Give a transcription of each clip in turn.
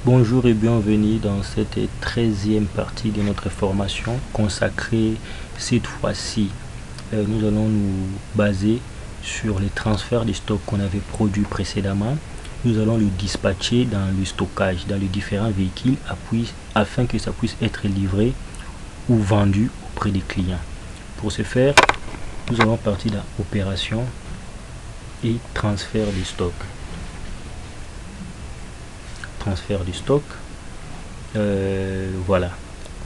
Bonjour et bienvenue dans cette 13e partie de notre formation consacrée cette fois-ci. Nous allons nous baser sur les transferts de stock qu'on avait produits précédemment. Nous allons le dispatcher dans le stockage, dans les différents véhicules afin que ça puisse être livré ou vendu auprès des clients. Pour ce faire, nous allons partir dans opération et transfert de stock. Transfert du stock. Voilà,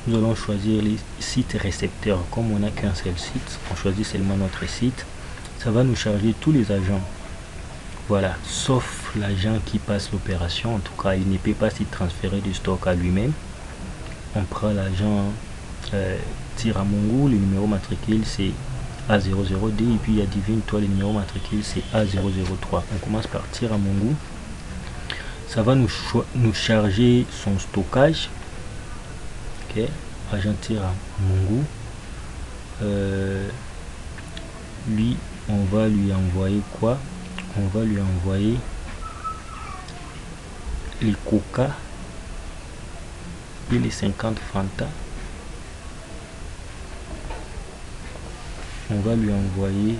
nous allons choisir les sites récepteurs. Comme on n'a qu'un seul site, on choisit seulement notre site. Ça va nous charger tous les agents, voilà, sauf l'agent qui passe l'opération. En tout cas, il ne peut pas s'y transférer du stock à lui-même. On prend l'agent Tiramungu, le numéro matricule c'est A002, et puis il y a Divine Toi, le numéro matricule c'est A003. On commence par Tiramungu. Ça va nous charger son stockage. Ok, agent Tiramungu. Lui, on va lui envoyer quoi? On va lui envoyer les Coca et les 50 Fanta. On va lui envoyer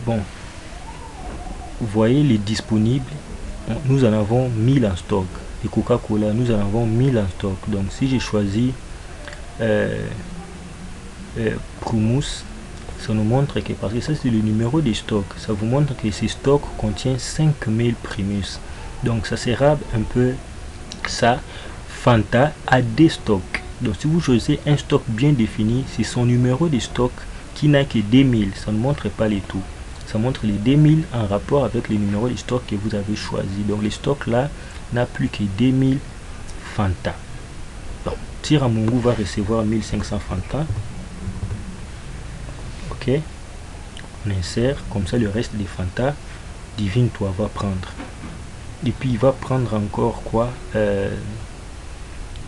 bon, vous voyez les disponibles, nous en avons 1000 en stock. Et Coca-Cola, nous en avons 1000 en stock. Donc si j'ai choisi Primus, ça nous montre que, parce que ça c'est le numéro des stocks, ça vous montre que ces stocks contiennent 5000 Primus. Donc ça sera un peu ça. Fanta a des stocks. Donc si vous choisissez un stock bien défini, c'est son numéro de stock qui n'a que 2000. Ça ne montre pas les tout. Ça montre les 2000 en rapport avec les numéros de stock que vous avez choisi. Donc les stocks là n'a plus que 2000 Fanta. Donc Tiramungu va recevoir 1500 Fanta. Ok, on insère comme ça le reste des Fanta. Divine Toi va prendre. Et puis il va prendre encore quoi,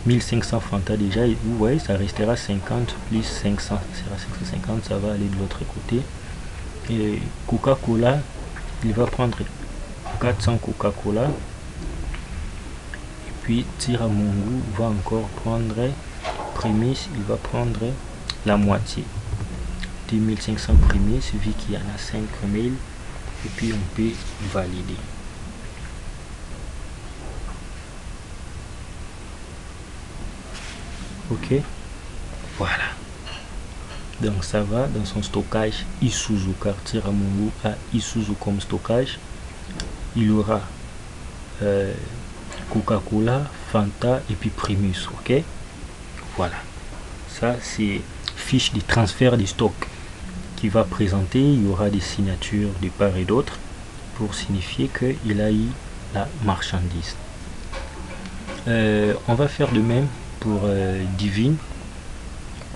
1500 Fanta déjà. Et vous voyez, ça restera 50 plus 500, ça sera 550. Ça va aller de l'autre côté. Et Coca-Cola, il va prendre 400 Coca-Cola. Et puis Tiramungu va encore prendre Prémisse, il va prendre la moitié, 2500 Prémisse, vu qu'il y en a 5000. Et puis on peut valider. Ok, voilà. Donc ça va dans son stockage Isuzu, car Tiramungu a Isuzu comme stockage. Il aura Coca-Cola, Fanta et puis Primus. Ok, voilà. Ça c'est fiche de transfert de stock qui va présenter. Il y aura des signatures de part et d'autre pour signifier qu'il a eu la marchandise. On va faire de même pour Divine.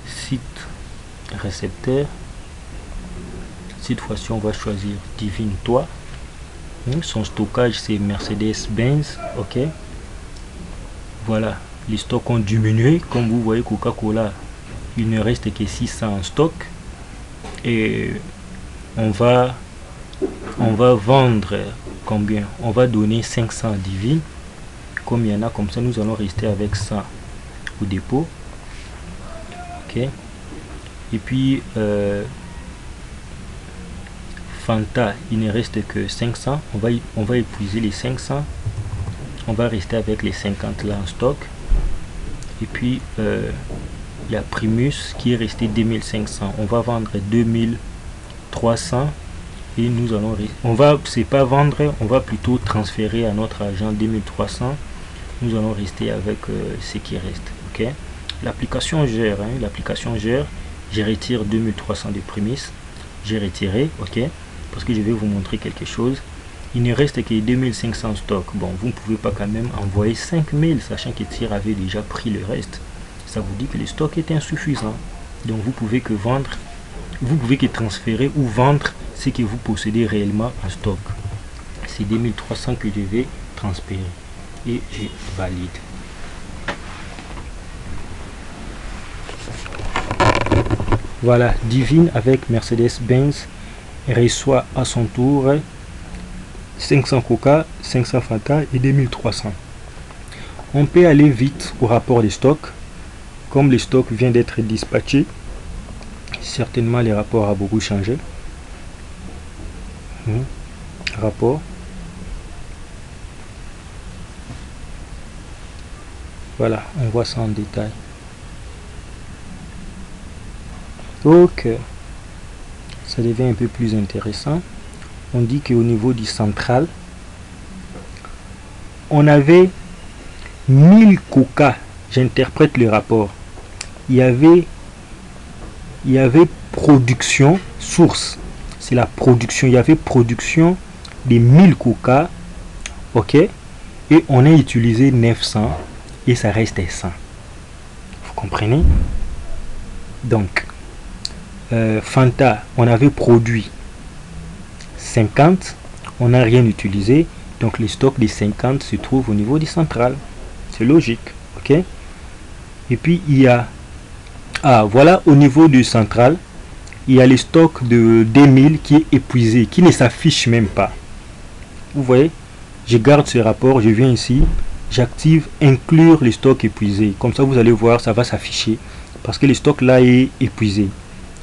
Site récepteur. Cette fois-ci on va choisir Divine Toi. Son stockage c'est Mercedes-Benz. Ok, voilà, les stocks ont diminué. Comme vous voyez, Coca-Cola, il ne reste que 600 en stock. Et on va vendre combien? On va donner 500 à Divine. Comme il y en a comme ça, nous allons rester avec 100 au dépôt. Ok, et puis Fanta, il ne reste que 500. On va épuiser les 500. On va rester avec les 50 là en stock. Et puis la Primus qui est resté 2500. On va vendre 2300. Et nous allons, c'est pas vendre, on va plutôt transférer à notre agent 2300. Nous allons rester avec ce qui reste. Ok, l'application gère, l'application gère. Je retire 2300 de prémices. J'ai retiré. Ok, parce que je vais vous montrer quelque chose. Il ne reste que 2500 stock. Bon, vous ne pouvez pas quand même envoyer 5000, sachant que Tire avait déjà pris le reste. Ça vous dit que le stock est insuffisant. Donc vous pouvez que vendre, vous pouvez que transférer ou vendre ce que vous possédez réellement en stock. C'est 2300 que je vais transférer. Et je valide. Voilà, Divine avec Mercedes-Benz reçoit à son tour 500 Coca, 500 Fanta et 2300. On peut aller vite au rapport des stocks. Comme le stock vient d'être dispatché, certainement les rapports a beaucoup changé. Rapport. Voilà, on voit ça en détail. Ok, ça devient un peu plus intéressant. On dit qu'au niveau du central, on avait 1000 Coca. J'interprète le rapport. Il y avait production, source, c'est la production. Il y avait production de 1000 Coca, ok, et on a utilisé 900 et ça reste 100. Vous comprenez? Donc, Fanta, on avait produit 50, on n'a rien utilisé, donc le stock des 50 se trouve au niveau du central. C'est logique, ok? Et puis il y a, voilà, au niveau du central, il y a le stock de 2000 qui est épuisé, qui ne s'affiche même pas. Vous voyez, je garde ce rapport, je viens ici, j'active inclure le stock épuisé. Comme ça, vous allez voir, ça va s'afficher parce que le stock là est épuisé.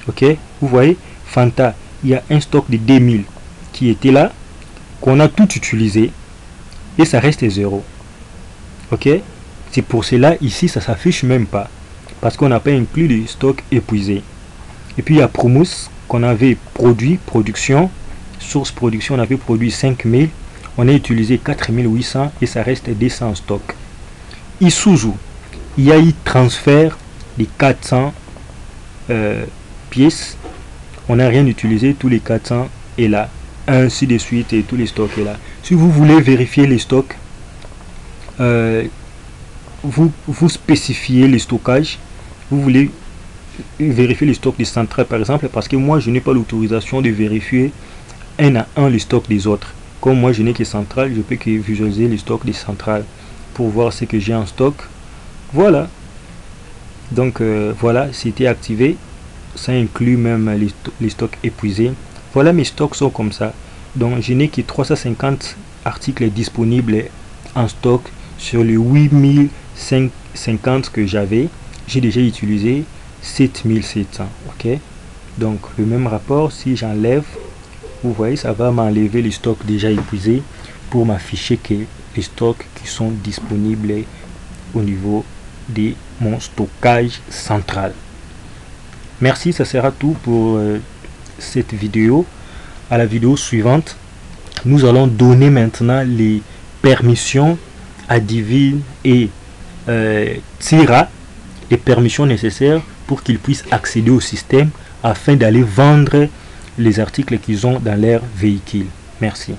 Ok, vous voyez, Fanta, il y a un stock de 2000 qui était là, qu'on a tout utilisé et ça reste 0. Ok, c'est pour cela ici ça s'affiche même pas parce qu'on n'a pas inclus le stock épuisé. Et puis il y a Promous qu'on avait produit, production, source production, on avait produit 5000, on a utilisé 4800 et ça reste 200 en stock. Isuzu, il y a eu transfert de 400 pièces, on n'a rien utilisé, tous les 400 est là, ainsi de suite, et tous les stocks est là. Si vous voulez vérifier les stocks, vous spécifiez le stockage, vous voulez vérifier le stock des centrales par exemple, parce que moi je n'ai pas l'autorisation de vérifier un à un le stock des autres. Comme moi je n'ai que centrale, je peux que visualiser le stock des centrales pour voir ce que j'ai en stock. Voilà, donc voilà, c'était activé, ça inclut même les stocks épuisés. Voilà, mes stocks sont comme ça. Donc je n'ai que 350 articles disponibles en stock sur les 8050 que j'avais. J'ai déjà utilisé 7700. Ok, donc le même rapport, si j'enlève, vous voyez, ça va m'enlever les stocks déjà épuisés pour m'afficher que les stocks qui sont disponibles au niveau de mon stockage central. Merci, ça sera tout pour cette vidéo. À la vidéo suivante, nous allons donner maintenant les permissions à Divine et Tira, les permissions nécessaires pour qu'ils puissent accéder au système afin d'aller vendre les articles qu'ils ont dans leur véhicule. Merci.